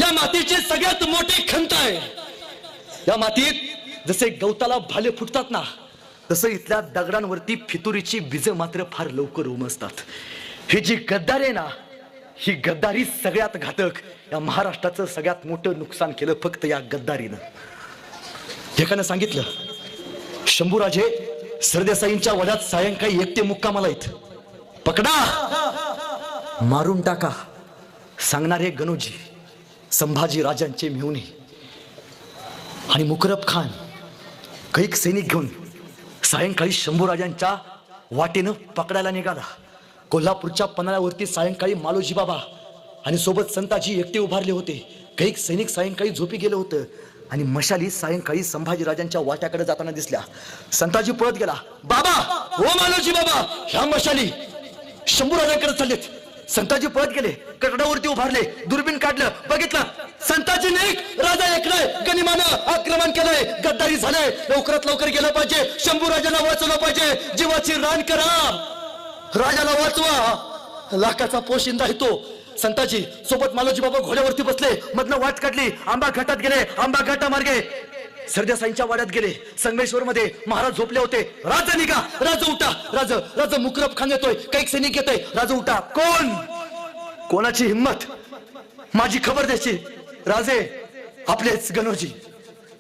या मातीची सगळ्यात मोठी खंत आहे. या मातीत जसे गवताला भाले फुटतात ना, तसं इथल्या दगडांवरती फितुरीची बीज मात्र फार लवकर उमजतात. ही जी गद्दारी आहे ना, ही गद्दारी सगळ्यात घातक. या महाराष्ट्राचं सगळ्यात मोठं नुकसान केलं फक्त या गद्दारीनं. एकानं सांगितलं, शंभूराजे सरदेसाईंच्या वड्यात सायंकाळी एकटे मुक्कामाला आहेत, पकडा मारून टाका. सांगणारे गणोजी संभाजी राजांचे मेहुणे आणि मुकरब खान कैक सैनिक घेऊन सायंकाळी शंभूराजांच्या वाटेनं पकडायला निघाला. कोल्हापूरच्या पन्हाळ्यावरती सायंकाळी मालोजी बाबा आणि सोबत संताजी एकटे उभारले होते. कैक सैनिक सायंकाळी झोपी गेलं होतं आणि मशाली सायंकाळी संभाजी राजांच्या वाट्याकडे जाताना दिसल्या. संताजी पळत गेला, बाबा ओ मालोजी बाबा, ह्या मशाली शंभूराजांकडे चाललेत. संताजी पळत गेले, कटडावरती उभारले, दुर्बीण काढलं, बघितलं संताजी नाही, राजा ऐकलाय, गनिमानं आक्रमण केलंय, गद्दारी झालंय, लवकरात लवकर गेलं पाहिजे, शंभूराजांना वाचवलं पाहिजे, जीवाची रान करा, राजाला वाचवा. लाखाचा पोशिंदा आहे तो. संताजी सोबत मालोजी बाबा घोड्यावरती बसले, मधनं वाट काढली, आंबा घाटात गेले, आंबा घाटा मार्गे सरदेसाईंच्या वाड्यात गेले. संगमेश्वर मध्ये महाराज झोपले होते. राजा निघा, राजा उठा, राजा मुकरब खान येतोय, कैक सैनिक येतोय, राजा उठा. कोण, कोणाची हिम्मत, माझी खबर द्यायची. राजे आपलेच गणोजी.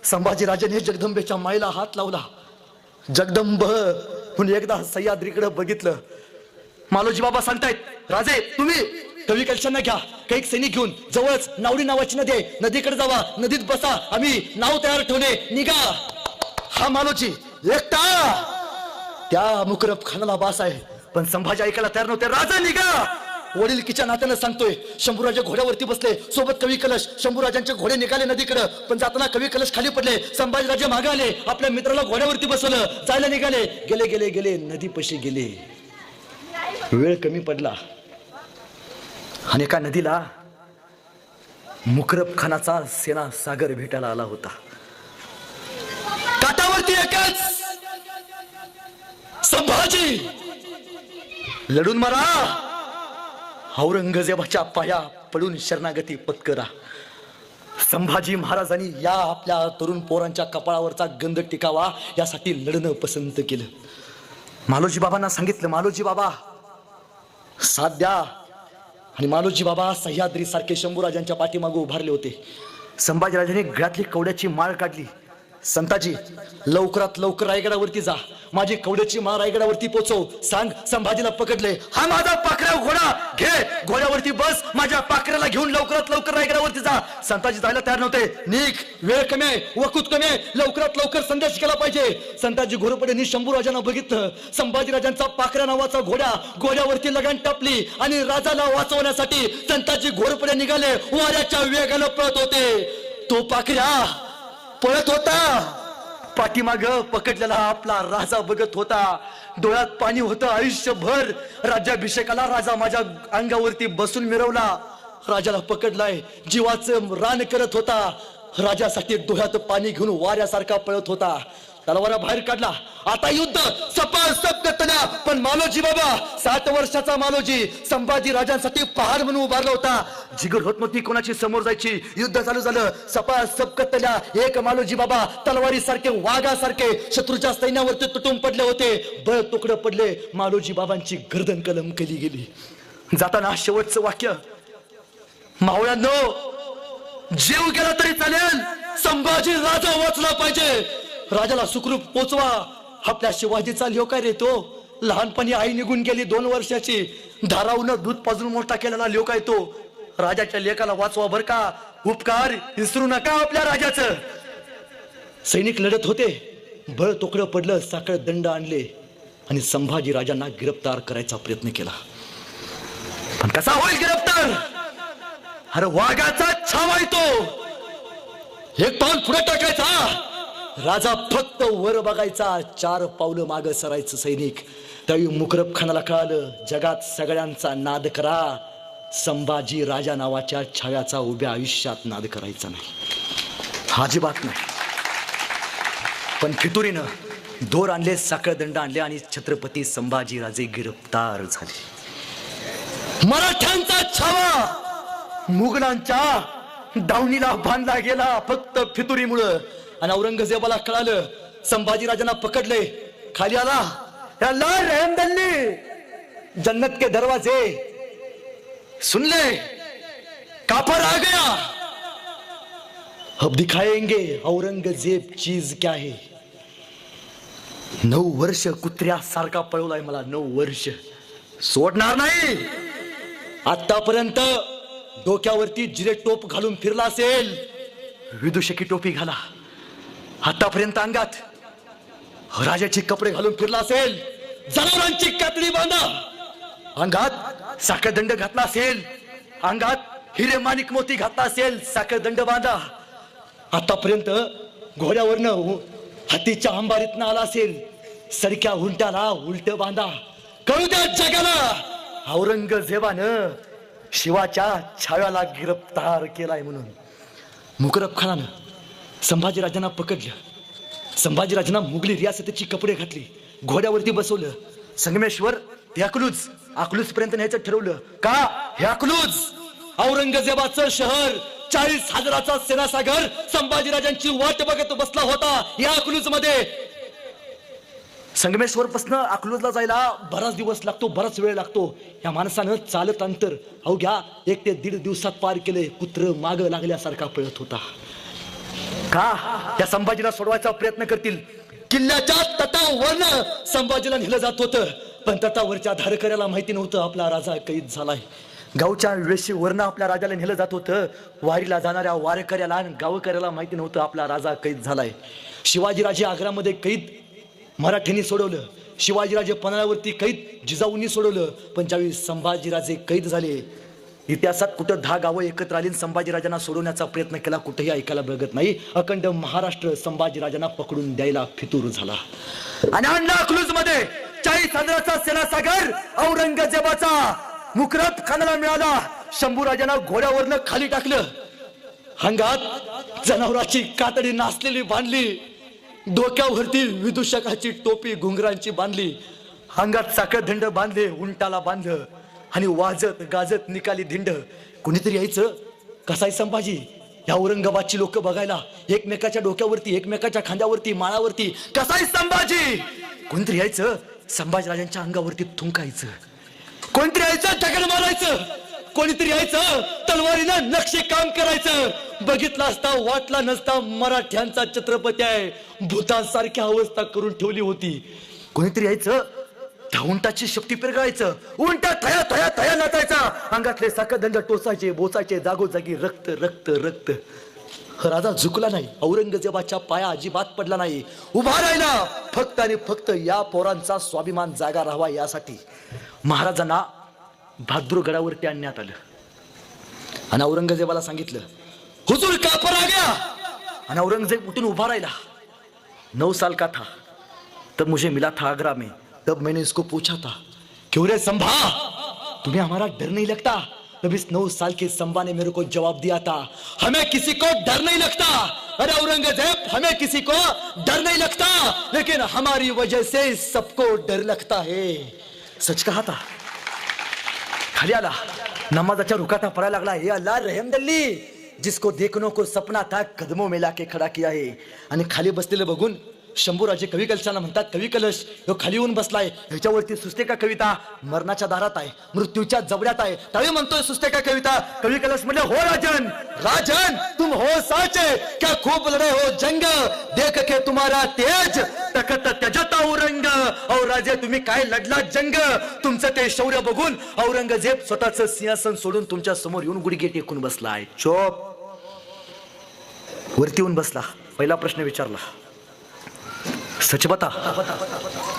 संभाजी राजाने जगदंबेच्या माईला हात लावला. जगदंब म्हणून एकदा सह्याद्रीकडे बघितलं. मालोजी बाबा सांगतायत, राजे तुम्ही कवी कलशांना घ्या, कैक सैनिक घेऊन जवळच नावडी नावाची नदी आहे, नदीकडे जावा, नदीत बसा, आम्ही नाव तयार ठेवले, निघा. हा मालोजी एकटा. त्या मुकरब खानाला बास आहे, पण संभाजी ऐकायला तयार नव्हते. राजा निघा. वडीलकीच्या नात्यानं सांगतोय. शंभूराजे घोड्यावरती बसले, सोबत कवी कलश. शंभूराजांचे घोडे निघाले नदीकडे, पण जाताना कवी कलश खाली पडले. संभाजीराजे मागे आले, आपल्या मित्राला घोड्यावरती बसवलं, जायला निघाले. गेले गेले गेले नदीपाशी गेले. वेळ कमी पडला आणि एका नदीला मुकरब खानाचा सेना सागर भेटायला आला होता. काठावरती एकच, संभाजी लढून मारा, औरंगजेबाच्या पाया पडून शरणागती पत्करा. संभाजी महाराजांनी या आपल्या तरुण पोरांच्या कपाळावरचा गंध टिकावा यासाठी लढणं पसंत केलं. मालोजी बाबांना सांगितलं, मालोजी बाबा साथ द्या. आणि मालोजी बाबा सह्याद्री सारखे शंभूराजांच्या पाठीमागे उभारले होते. संभाजीराजांनी गळ्यातली कवड्याची माळ काढली. संताजी लवकरात लवकर रायगडावरती जा, माझी कवड्याची माळ रायगडावरती पोचव, सांग संभाजीला पकडले. हा माझा पाखरा घोडा घे, घोड्यावरती बस, माझ्या पाखऱ्याला घेऊन लवकरात लवकर रायगडावरती जा. संताजी जायला तयार नव्हते. निघ, वेळ कमी आहे, वकूत कमी आहे, लवकरात लवकर संदेश केला पाहिजे. संताजी घोरपड्यांनी शंभूराजांना बघितलं. संभाजीराजांचा पाखरा नावाचा घोड्यावरती लगान टापली आणि राजाला वाचवण्यासाठी संताजी घोरपडे निघाले. वाऱ्याच्या वेगानं पळत होते. तो पाखऱ्या पळत होता, पाठीमाग पकडलेला आपला राजा बघत होता. डोळ्यात पाणी होतं. आयुष्यभर राज्याभिषेकाला राजा माझ्या अंगावरती बसून मिरवला, राजाला पकडलाय, जीवाचं रान करत होता. राजासाठी डोळ्यात पाणी घेऊन वाऱ्यासारखा पळत होता. तलवारा बाहेर काढला. आता युद्ध सपासप करतल्या. पण मालोजी बाबा 60 वर्षाचा मालोजी संभाजी राजांसाठी पहाड म्हणून उभारला होता. जिगर होत नव्हती कोणाची समोर जायची. युद्ध चालू झालं. सपासप करतल्या. एक मालोजी बाबा तलवारी सारखे, वाघासारखे शत्रूच्या सैन्यावरती तुटून पडले होते. बळ तुकडं पडले. मालोजी बाबांची गर्दन कलम केली गेली. जाताना शेवटचं वाक्य, मावळ्यांनो जीव गेला तरी चालेल, संभाजी राजा वाचला पाहिजे. राजाला सुखरूप पोचवा. आपल्या शिवाजीचा ल्योक रे तो. लहानपणी आई निघून गेली 2 वर्षाची. धारावून दूध पाजून मोठा केलेला ल्योक आहे तो. राजाच्या लेकाला वाचवा बर का. उपकार विसरू नका आपल्या राजाचं. सैनिक लढत होते. बळ तोकडं पडलं. साखळ दंड आणले आणि संभाजी राजांना गिरफ्तार करायचा प्रयत्न केला. पण कसा होईल गिरफ्तार? अरे वाघाचा छावा आहे तो. एक पाऊल पुढे टाकायचा. राजा फक्त वर बघायचा. 4 पावलं माग सरायचं सैनिक. त्यावेळी मुकरब खानाला कळालं, जगात सगळ्यांचा नाद करा, संभाजी राजा नावाच्या छाव्याचा उभ्या आयुष्यात नाद करायचा नाही, अजिबात नाही. पण फितुरीनं दोर आणले, साखळदंड आणले आणि छत्रपती संभाजी राजे गिरफ्तार झाले. मराठ्यांचा छावा मुघलांच्या दावणीला बांधला गेला फक्त फितुरीमुळं. आणि औरंगजेबाला कळालं संभाजीराजांना पकडले. खाली आला, अल्लाह रहम दल्ली, जन्नत के दरवाजे सुन ले, कापर आ गया, अब दिखाएंगे औरंगजेब चीज क्या है. 9 वर्ष कुत्र्यासारखा पळवलाय मला, 9 वर्ष सोडणार नाही. आतापर्यंत डोक्यावरती जिरे टोप घालून फिरला असेल, विदूषकी टोपी घाला. आतापर्यंत अंगात राजाचे कपडे घालून फिरला असेल, जनावरांची कातडी बांधा. अंगात साखळदंड घातला असेल, अंगात हिरे माणिक मोती घातला असेल, साखळदंड बांधा. आतापर्यंत घोड्यावरनं हातीच्या अंबारीतनं आला असेल, सरक्या उंटाला उलट बांधा. कळू द्या जगाला औरंगजेबानं शिवाच्या छाव्याला गिरफ्तार केलाय म्हणून. मुकरब खानानं संभाजीराजांना पकडलं. संभाजीराजांना मुघली रियासतीची कपडे घातली, घोड्यावरती बसवलं. संगमेश्वर ते अकलूज पर्यंत न्यायचं ठरवलं. का हे अकलूज औरंगजेबाचं शहर, 40,000चा सेनासागर संभाजीराजांची वाट बघत बसला होता या अकलूज मध्ये. संगमेश्वर पासून अकलूजला जायला बराच दिवस लागतो, बराच वेळ लागतो. या माणसानं चालत अंतर अवघ्या 1 ते 1.5 दिवसात पार केले. कुत्र माग लागल्यासारखा पळत होता. का त्या संभाजीला सोडवायचा प्रयत्न करतील. किल्ल्याच्या तटावरनं संभाजीला नेलं जात होतं, पण तटावरच्या धारकऱ्याला माहिती नव्हतं आपला राजा कैद झालाय. गावच्या वेशीवरनं आपल्या राजाला नेलं जात होतं. वारीला जाणाऱ्या वारकऱ्याला आणि गावकऱ्याला माहिती नव्हतं आपला राजा कैद झालाय. शिवाजीराजे आग्रामध्ये कैद मराठ्यांनी सोडवलं. शिवाजीराजे पन्हाळ्यावरती कैद जिजाऊंनी सोडवलं. पण ज्यावेळी संभाजीराजे कैद झाले, इतिहासात कुठं 10 गावं एकत्र आली संभाजीराजांना सोडवण्याचा प्रयत्न केला, कुठेही ऐकायला बघत नाही. अखंड महाराष्ट्र संभाजीराजांना पकडून द्यायला फितूर झाला. आणि आणला अकलूज मध्ये 40,000चा सेनासागर औरंगजेबाचा. मुकरब खानाला मिळाला. शंभूराजांना घोड्यावरनं खाली टाकलं. अंगात जनावराची कातडी नाचलेली बांधली, डोक्यावरती विदूषकाची टोपी घुंगरांची बांधली, अंगात साखळदंड बांधले, उंटाला बांधलं आणि वाजत गाजत निकाली धिंड. कुणीतरी यायचं. कसाय संभाजी. या औरंगाबादची लोक बघायला, एकमेकाच्या डोक्यावरती, एकमेकाच्या खांद्यावरती, माळावरती कसाय संभाजी. कोणतरी यायचं, संभाजीराजांच्या अंगावरती थुंकायचं. कोणतरी यायचं, दगड मारायचं. कोणीतरी यायचं, तलवारीनं नक्षी काम करायचं. बघितला असता वाटला नसता मराठ्यांचा छत्रपती आहे, भूतांसारखी अवस्था करून ठेवली होती. कोणीतरी यायचं, त्या उंटाची शक्ती पेरगायचं. उंटा थया थया थया नाचायचा. अंगातले साखळदंड टोचायचे, बोचायचे, जागोजागी रक्त रक्त रक्त. राजा झुकला नाही, औरंगजेबाच्या पाया अजिबात पडला नाही. उभा राहिला फक्त आणि फक्त या पोरांचा स्वाभिमान जागा राहावा यासाठी. महाराजांना बहादूरगडावरती आणण्यात आलं आणि औरंगजेबाला सांगितलं, हुजूर कापर आ गया. आणि औरंगजेब उठून उभा राहिला. 9 साल का था तब मुझे मिला था आगरा में, तब मैंने इसको पूछा था, क्यों रे संभा, तुम्हें हमारा डर नहीं लगता? तब इस 9 साल के संभा ने मेरे को जवाब दिया था, हमें किसी को डर नहीं लगता. अरे औरंगजेब, हमें किसी को डर नहीं लगता, लेकिन हमारी वजह से सबको डर लगता है. सच कहा था. खाली आला, नमाजाच्या रुकाटा पडायला लागला. हे अल्लाह रहम दल्ली, जिसको देखने को सपना था कदमों में लाके खडा किया है. आणि खाली बसलेलं बघून शंभूराजे कवी कलशाला म्हणतात, कवी कलश ह्यो खाली येऊन बसलाय, ह्याच्यावरती सुस्ते का कविता मरणाच्या दारात आहे, मृत्यूच्या जबड्यात आहे. त्यावेळी म्हणतोय सुस्ते का कविता. कवी कलश म्हणले, हो राजन राजन तुम हो साचे, क्या खूब लढे हो जंग, देख के तुम्हारा तेज तखत त्यजता औरंग. और राजे तुम्ही काय लढला जंग, तुमचं ते शौर्य बघून औरंगजेब स्वतःचं सिंहासन सोडून तुमच्या समोर येऊन गुडघे टेकून बसलाय. चोप. वरती येऊन बसला. पहिला प्रश्न विचारला, सच बता,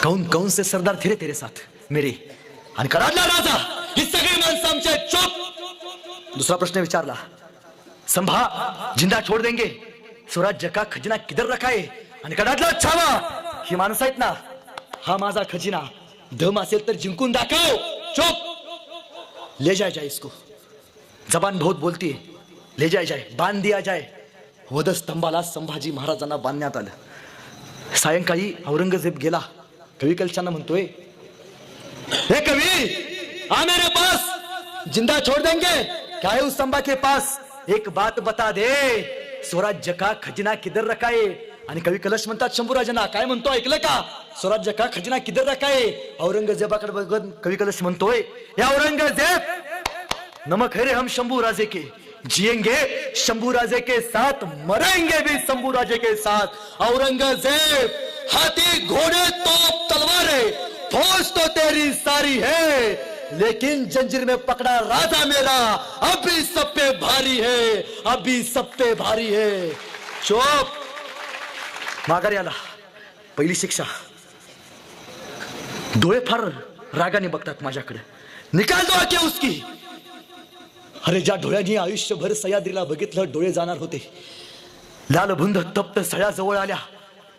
कौन से सरदार थे तेरे साथ मेरे. आणि कडाडला राजा, ही सगळी माणसं आमच्या चोप. दुसरा प्रश्न विचारला, संभा जिंदा छोड़ देंगे, स्वराज्य का खजिना किधर रखा है. आणि कडाडला छावा, ही माणसं आहेत ना, हा माझा खजिना, दम असेल तर जिंकून दाखव. चोप. ले जाए जाए इसको, जबान बहुत बोलती है, ले जाए जाए, बांध दिया जाए. वधस्तंभाला संभाजी महाराजांना बांधण्यात आलं. सायंकाळी औरंगजेब गेला. कवी कलशांना म्हणतोय, हे कवी आ मेरे पास, जिंदा छोड़ देंगे क्या है उस संभा के पास. एक बात बता दे, स्वराज्य का खजिना किधर रखा है? आणि कवी कलश म्हणतात शंभूराजांना, काय म्हणतो ऐकलं का? स्वराज्य का खजिना किधर रखा है? औरंगजेबाकडे बघत कवी कलश म्हणतोय, या औरंगजेब नमक है रे हम शंभू राजे के, जिएंगे शंभू राजे के साथ, मरेंगे भी शंभू राजे के साथ। औरंगजेब हाथी घोड़े तोप तलवारें फौज तो तेरी सारी है, लेकिन जंजीर में पकड़ा राजा मेरा अभी सब पे भारी है, अभी सब पे भारी है। चुप, माघारी आला। पहिली शिक्षा, डोळे फार रागाने बघतात माझ्याकडे, निकाल दो आके उसकी। अरे ज्या डोळ्यांनी आयुष्यभर सह्याद्रीला बघितलं, डोळे जाणार होते। लालभुंद तप्त सळ्या जवळ आल्या,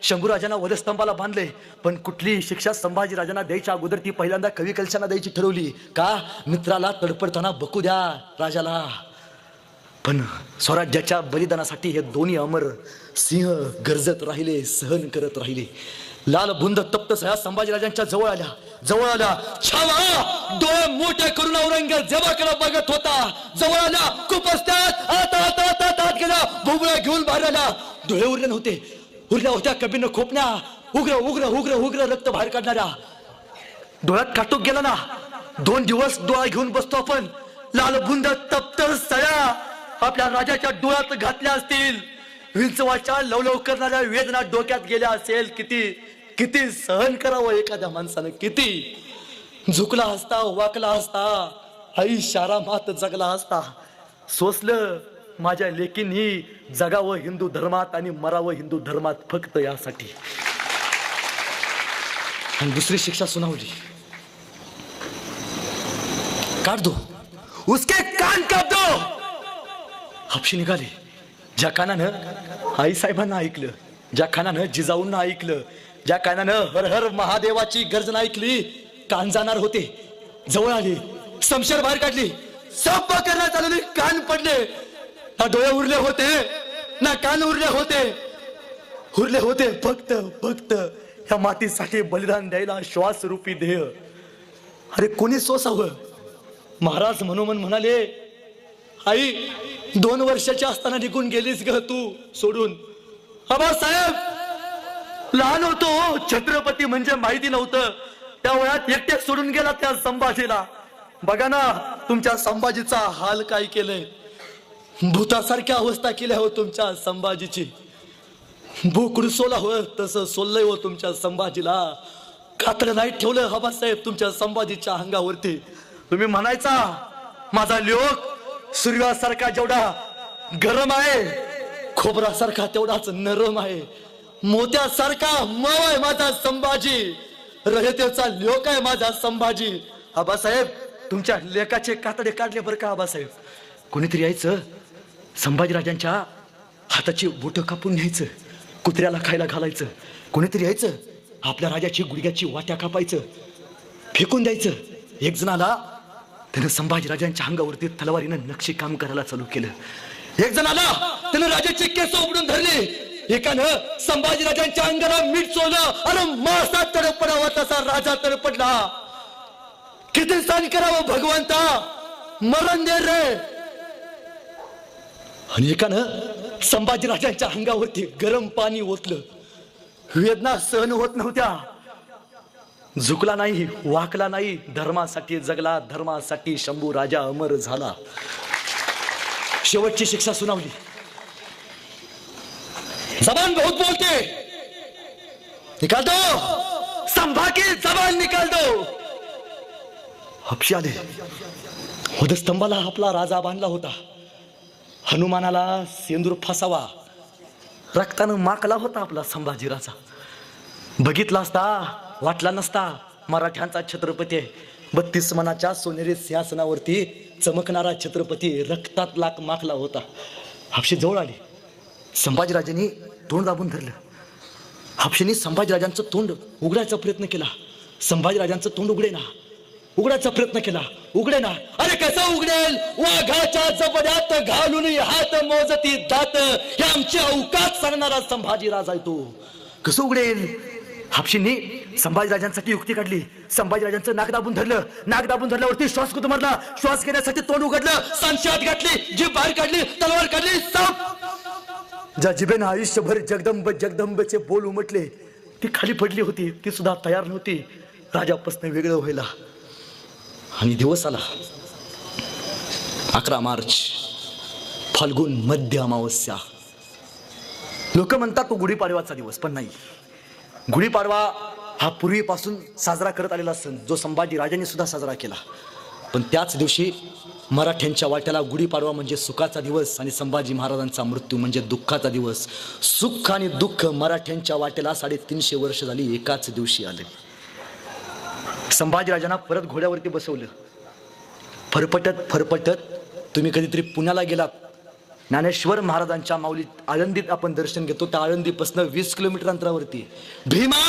शंभूराजांना वधस्तंभाला बांधले, पण कुठली शिक्षा संभाजी राजांना द्यायच्या अगोदर ती पहिल्यांदा कवी कलशांना द्यायची ठरवली। का? मित्राला तडपडताना बघू द्या राजाला। पण स्वराज्याच्या बलिदानासाठी हे दोन्ही अमर सिंह गरजत राहिले, सहन करत राहिले। लालभुंद तप्त सह्या संभाजीराजांच्या जवळ आल्या। छावा डोळे मोठे करून औरंगजेबाकडे बघत होता। जवळ आला, कुपसत्यात आत गेला, भोवळ्या घेऊन बाहेर आला। डोळे उरले नव्हते, उरल्या होत्या कबीन खोपण्या, उग्र उग्र उग्र उग्र रक्त बाहेर काढणाऱ्या। डोळ्यात काटूक गेला ना, 2 दिवस डोळा घेऊन बसतो आपण। लालभुंद तप्त सळ्या आपल्या राजाच्या डोळ्यात घातल्या असतील, विंचवाच्या लवलव करणाऱ्या वेदना डोक्यात गेल्या असेल। किती सहन करावं एखाद्या माणसानं, किती झुकला असता, वाकला असता, आई शारामात जगला असता। सोसलं माझ्या लेकींनी जगावं हिंदू धर्मात आणि मरावं हिंदू धर्मात, फक्त यासाठी। आणि दुसरी शिक्षा सुनावली, काट दो उसके कान, काप दो। हापशी निघाली। ज्या कानानं आई साहेबांना ऐकलं, ज्या कानानं जिजाऊंना ऐकलं, ज्या कानानं हर हर महादेवाची गर्जना ऐकली, कान जाणार होते। जवळ आली, शमशेर बाहेर काढली, सब करण्यात चालवली, कान पडले। ना डोळे उरले होते, ना कान उरले होते फक्त या मातीसाठी बलिदान द्यायला श्वास रूपी देह। अरे कोणी सोसावं? महाराज मनोमन म्हणाले, आई 2 वर्षाची असताना निघून गेलीस ग तू सोडून। आबासाहेब लहान होतो, छत्रपती म्हणजे माहिती नव्हतं, त्या वयात एकटे सोडून गेला त्या संभाजीला। बघा ना तुमच्या संभाजीचा हाल काय केलंय, भूतासारख्या अवस्था केल्या हो तुमच्या संभाजीची। भूकुड सोला हो तसं सोललंय हो तुमच्या संभाजीला। कातड नाही ठेवलं आबासाहेब तुमच्या संभाजीच्या अंगावरती। तुम्ही म्हणायचा माझा लोक सूर्यासारखा जेवढा गरम आहे, खोबरासारखा तेवढाच नरम आहे, मोत्यासारखा मऊ आहे माझा संभाजी, रयतेचा लोक आहे माझा संभाजी। आबासाहेब तुमच्या लेकाचे कातडे काढले बरं का आबासाहेब। कोणीतरी यायचं, संभाजीराजांच्या हाताची बोटं कापून न्यायचं, कुत्र्याला खायला घालायचं। कोणीतरी यायचं, आपल्या राजाची गुडघ्याची वाट्या कापायचं, फेकून द्यायचं। एक जण आला, त्यानं संभाजीराजांच्या अंगावरती तलवारीनं नक्षी काम करायला चालू केलं। एक जण आला, त्यानं राजाचे केस उपडून धरले। एकानं संभाजीराजांच्या अंगाला मीठ चोळलं, अरे मासा तडपडावा तसा राजा तडपडला। किती सहन करावं भगवंता, मरण दे रे। आणि एकानं संभाजीराजांच्या अंगावरती गरम पाणी ओतलं, वेदना सहन होत नव्हत्या। झुकला नाही, वाकला नाही, धर्मासाठी जगला, धर्मासाठी शंभू राजा अमर झाला। शेवटची शिक्षा सुनावली, जबान बहुत बोलते, निकाल दो संभा की जबान निकाल दो। हपशी आले, वधस्तंभाला आपला राजा बांधला होता, हनुमानाला सेंदूर फासावा, रक्तानं माकला होता आपला संभाजी राजा। बघितला असता वाटला नसता मराठ्यांचा छत्रपती आहे, 32 मनाच्या सोनेरी सिंहासनावरती चमकणारा छत्रपती रक्तात लाख माखला होता। हापशी जवळ आली, संभाजीराजांनी तोंड दाबून धरलं। हापशीने संभाजीराजांचं तोंड उघडायचा प्रयत्न केला, संभाजीराजांचं तोंड उघडायचा प्रयत्न केला, उघडे ना। अरे कसं उघडेल, वाघाच्या जबड्यात घालून हात मोजती दात, हे आमची अवकात सांगणारा संभाजी राजा आहे तो। कसं उघडेल? हापशींनी संभाजीराजांसाठी युक्ती काढली. संभाजीराजांचं नाक दाबून धरलं. नाक दाबून धरल्यावरती श्वास कुठं मारला. श्वास घेण्यासाठी तोंड उघडलं. सांची आत घातली. जीभ बाहेर काढली. तलवार काढली. साप. ज्या जिभेनं आयुष्यभर जगदंब जगदंबचे बोल उमटले ती खाली पडली होती. ती सुद्धा तयार नव्हती राजापासून वेगळं व्हायला. आणि दिवस आला 11 मार्च, फाल्गुन मध्य अमावस्या. लोक म्हणतात तो गुढीपाडवाचा दिवस, पण नाही. गुढीपाडवा हा पूर्वीपासून साजरा करत आलेला सण, जो संभाजी राजांनी सुद्धा साजरा केला. पण त्याच दिवशी मराठ्यांच्या वाट्याला गुढीपाडवा म्हणजे सुखाचा दिवस आणि संभाजी महाराजांचा मृत्यू म्हणजे दुःखाचा दिवस. सुख आणि दुःख मराठ्यांच्या वाट्याला 350 वर्ष झाली एकाच दिवशी आले. संभाजीराजांना परत घोड्यावरती बसवलं. फरफटत फरफटत तुम्ही कधीतरी पुण्याला गेलात, ज्ञानेश्वर महाराजांच्या माऊलीत आळंदीत आपण दर्शन घेतो. त्या आळंदीपासून 20 किलोमीटर अंतरावरती भीमा,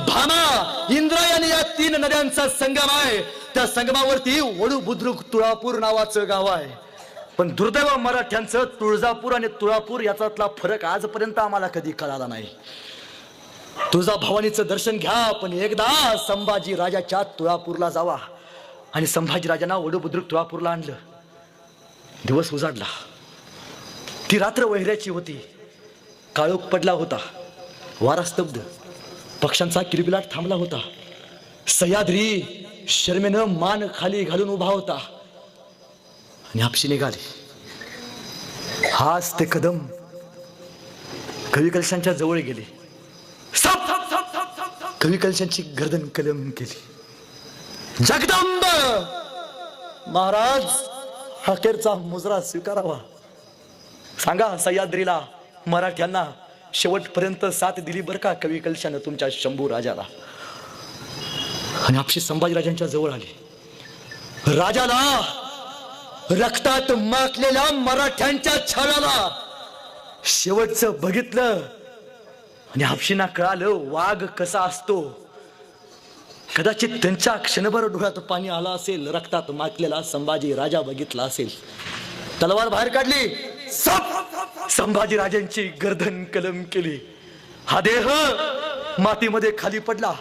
भामा, इंद्रायणी या 3 नद्यांचा संगम आहे. त्या संगमावरती वडू बुद्रुक तुळापूर नावाचं गाव आहे. पण दुर्दैव मराठ्यांचं तुळजापूर आणि तुळापूर याच्यातला फरक आजपर्यंत आम्हाला कधी कळाला नाही. तुळजाभवानीचं दर्शन घ्या, पण एकदा संभाजी राजाच्या तुळापूरला जावा. आणि संभाजी राजांना वडू बुद्रुक तुळापूरला आणलं. दिवस उजाडला. ती रात्र वैऱ्याची होती. काळोख पडला होता. वारा स्तब्ध. पक्ष्यांचा किलबिलाट थांबला होता. सह्याद्री शर्मेनं मान खाली घालून उभा होता. आणि हापशी निघाली. हाच ते कदम कवी कलशांच्या जवळ गेले. कवी कलशांची गर्दन कलम केली. जगदंब महाराज अखेरचा मुजरा स्वीकारावा. सांगा सह्याद्रीला, मराठ्यांना शेवटपर्यंत साथ दिली बरं का कवी कलशानं तुमच्या शंभू राजाला. आणि हापशी संभाजीराजांच्या जवळ आली. राजाला, रक्तात माखलेल्या मराठ्यांच्या छाव्याला शेवटचं बघितलं. आणि हापशींना कळालं वाघ कसा असतो. कदाचित त्यांच्या क्षणभर डोळ्यात पाणी आलं असेल. रक्तात माखलेला संभाजी राजा बघितला असेल. तलवार बाहेर काढली. संभाजी राजांची गर्दन कलम केली. हा देह मातीमध्ये खाली पडला.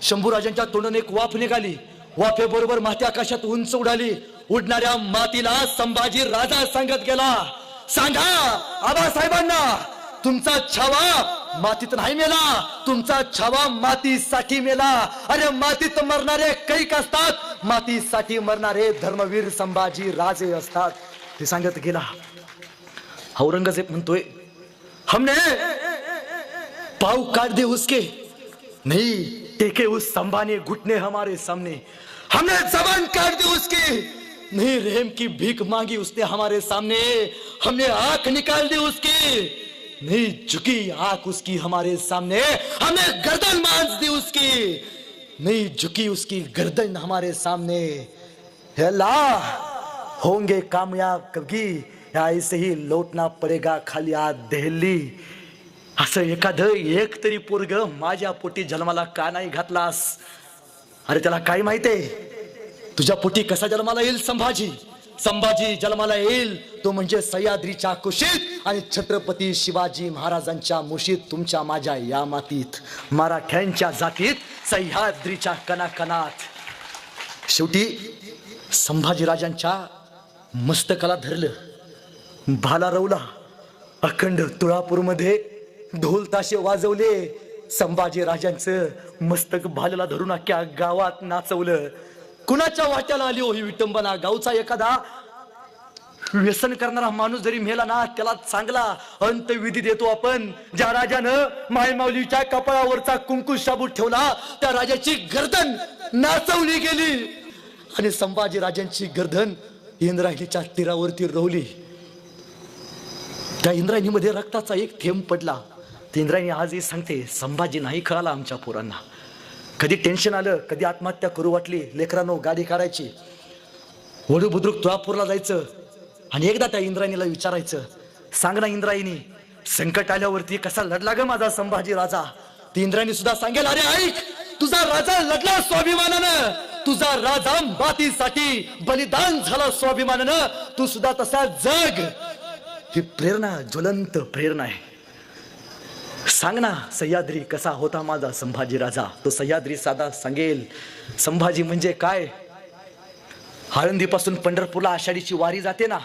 शंभूराजांच्या तोंडाने एक वाफ निघाली. वाफेबरोबर माती आकाशात उंच उडाली. उडणाऱ्या मातीला संभाजी राजा सांगत गेला, सांगा आबासाहेबांना, तुमचा छावा मातीत नाही मेला, तुमचा छावा मातीसाठी मेला. अरे मातीत मरणारे कैक असतात, मातीसाठी मरणारे धर्मवीर संभाजी राजे असतात. ते सांगत गेला. औरंगजेब म्हणतोय, हमने पाव काट दे उसके, नहीं टेके उस संभाने घुटने हमारे सामने. हमने जबान काट दी उसकी, नहीं रहम की भीख मांगी उसने हमारे सामने. हमने आंख निकाल दी उसकी, नहीं झुकी आंख उसकी हमारे सामने. हमने गर्दन मांस दी उसकी, नहीं झुकी उसकी गर्दन हमारे सामने. हे अल्लाह, होंगे कामयाब कभी, ऐसे ही लौटना पडेगा खाली आत दहली. असं एखादं एक तरी पोरग माझ्या पोटी जन्माला का नाही घातलास? अरे त्याला काय माहितीये तुझ्या पोटी कसा जन्माला येईल संभाजी? संभाजी जन्माला येईल तो म्हणजे सह्याद्रीच्या कुशीत आणि छत्रपती शिवाजी महाराजांच्या मुशीत, तुमच्या माझ्या या मातीत, मराठ्यांच्या जातीत, सह्याद्रीच्या कणाकणात. शेवटी संभाजीराजांच्या मस्तकाला धरलं, भाला रवला. अखंड तुळापूरमध्ये ढोल ताशे वाजवले. संभाजी राजांचं मस्तक भाल्याला धरून अख्ख्या गावात नाचवलं. कुणाच्या वाट्याला आली हो ही विटंबना? गावचा एखादा व्यसन करणारा माणूस जरी मेला ना, त्याला चांगला अंतविधी देतो आपण. ज्या राजानं मायमाऊलीच्या कपाळावरचा कुंकू शाबूत ठेवला, त्या राजाची गर्दन नाचवली गेली. आणि संभाजी राजांची गर्दन इंद्रायणीच्या तीरावरती रोवली. त्या इंद्रायणीमध्ये रक्ताचा एक थेंब पडला. ती इंद्रायणी आजही सांगते, संभाजी नाही कळाला आमच्या पोरांना. कधी टेन्शन आलं, कधी आत्महत्या करू वाटली, लेकरांनो गाडी काढायची, वडू बुद्रुक तुळापूरला जायचं आणि एकदा त्या इंद्रायणीला विचारायचं, सांग ना इंद्रायणी, संकट आल्यावरती कसा लढला ग माझा संभाजी राजा? ती इंद्रायणी सुद्धा सांगेल, अरे ऐक, तुझा राजा लढला स्वाभिमानानं, तुझा राजा मातीसाठी बलिदान झाला स्वाभिमानानं, तू सुद्धा तसा जग. ही प्रेरणा, ज्वलंत प्रेरणा आहे. सांग ना सह्याद्री कसा होता माझा संभाजी राजा. तो सह्याद्री साधा सांगेल संभाजी म्हणजे काय. आळंदीपासून पंढरपूरला आषाढीची वारी जाते ना,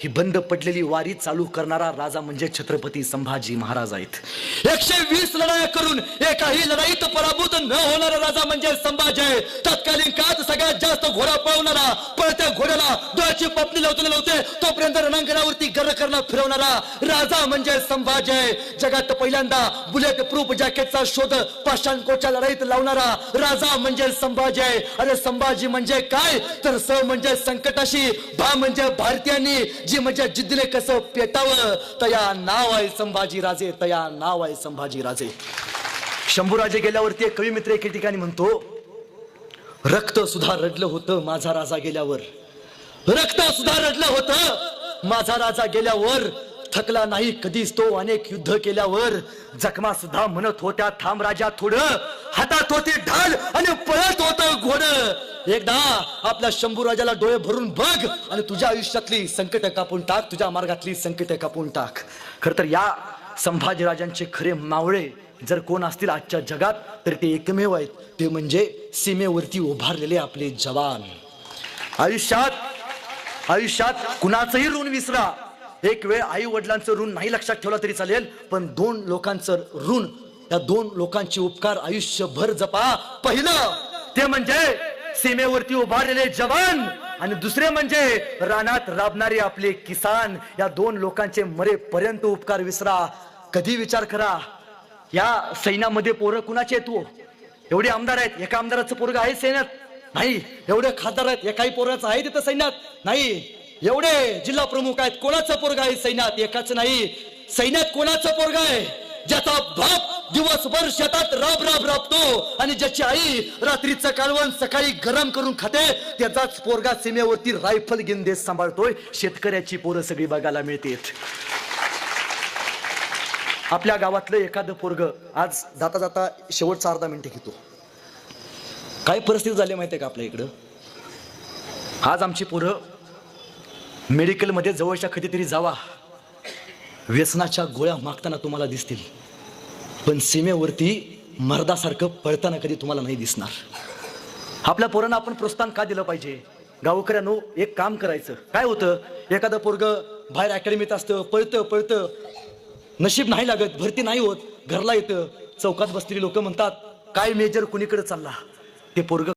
ही बंद पडलेली वारी चालू करणारा राजा म्हणजे छत्रपती संभाजी महाराज आहेत. 120 लढाया करून एकाही लढाईत पराभूत न होणारा राजा म्हणजे संभाजी आहे. तत्कालीन काळात सगळ्यात जास्त घोडा पळवणारा, पळत्या घोड्याला डोळ्याची पापणी लावते तोपर्यंत रणांगणावरती गरकरला फिरवणारा राजा म्हणजे संभाजी आहे. जगात पहिल्यांदा बुलेट प्रूफ जॅकेटचा शोध पाषाणकोटच्या लढाईत लावणारा राजा म्हणजे संभाजी आहे. अरे संभाजी म्हणजे काय तर स म्हणजे संकटाशी, भा म्हणजे भारतीयांनी, जी म्हणजे जिद्दीने कसं पेटावं, तया नाव आहे संभाजी राजे, तया नाव आहे संभाजी राजे. शंभूराजे गेल्यावरती एक कवी मित्र एके ठिकाणी म्हणतो, रक्त सुद्धा रडलं होतं माझा राजा गेल्यावर, रक्त सुद्धा रडलं होतं माझा राजा गेल्यावर, थकला नाही कधीच तो अनेक युद्ध केल्यावर, जखमा सुद्धा म्हणत होत्या थांब राजा थोडं, हातात होती ढाल आणि पळत होतं घोडं. एकदा आपल्या शंभूराजाला डोळे भरून बघ आणि तुझ्या आयुष्यातली संकट कापून टाक, तुझ्या मार्गातली संकट कापून टाक. खर तर या संभाजीराजांचे खरे मावळे जर कोण असतील आजच्या जगात तर ते एकमेव आहेत, ते म्हणजे सीमेवरती उभारलेले आपले जवान. आयुष्यात कुणाचंही ऋण विसरा, एक वेळ आई वडिलांचं ऋण नाही लक्षात ठेवला तरी चालेल, पण 2 लोकांचं ऋण, त्या 2 लोकांचे उपकार आयुष्यभर जपा. पहिलं ते म्हणजे सीमेवरती उभारलेले जवान आणि दुसरे म्हणजे रानात राबणारे आपले किसान. या 2 लोकांचे मरेपर्यंत उपकार विसरा. कधी विचार करा, या सैन्यामध्ये पोरं कुणाचे आहेत? तू एवढे आमदार आहेत, एका आमदाराचं पोरग आहे सैन्यात नाही. एवढे खासदार आहेत, एकाही पोराचं आहे तिथं सैन्यात नाही. एवढे जिल्हा प्रमुख आहेत, कोणाचं पोरग आहे सैन्यात? एकाच नाही. सैन्यात कोणाचं पोरग आहे? ज्याचा बाप दिवसभर शेतात राबतो आणि ज्याची आई रात्रीचं कालवण सकाळी गरम करून खाते, त्याचाच पोरगा सीमेवरती रायफल घेऊन देश सांभाळतोय. शेतकऱ्याची पोरं सगळी बघायला मिळतात. आपल्या गावातलं एखादं पोरग आज जाता जाता शेवटचा अर्धा मिनिट घेतो. काय परिस्थिती झाली माहितीये का आपल्या इकडं? आज आमची पोरं मेडिकलमध्ये जवळच्या कधीतरी जावा, व्यसनाच्या गोळ्या मागताना तुम्हाला दिसतील, पण सीमेवरती मर्दासारखं पळताना कधी तुम्हाला नाही दिसणार. आपल्या पोरांना आपण प्रोत्साहन का दिलं पाहिजे? गावकऱ्यांनो, एक काम करायचं. काय होतं, एखादं पोरग बाहेर अकॅडमीत असतं, पळतं, नशीब नाही लागत, भरती नाही होत, घरला येतं, चौकात बसलेली लोक म्हणतात काय मेजर कुणीकडे चालला. ते पोरग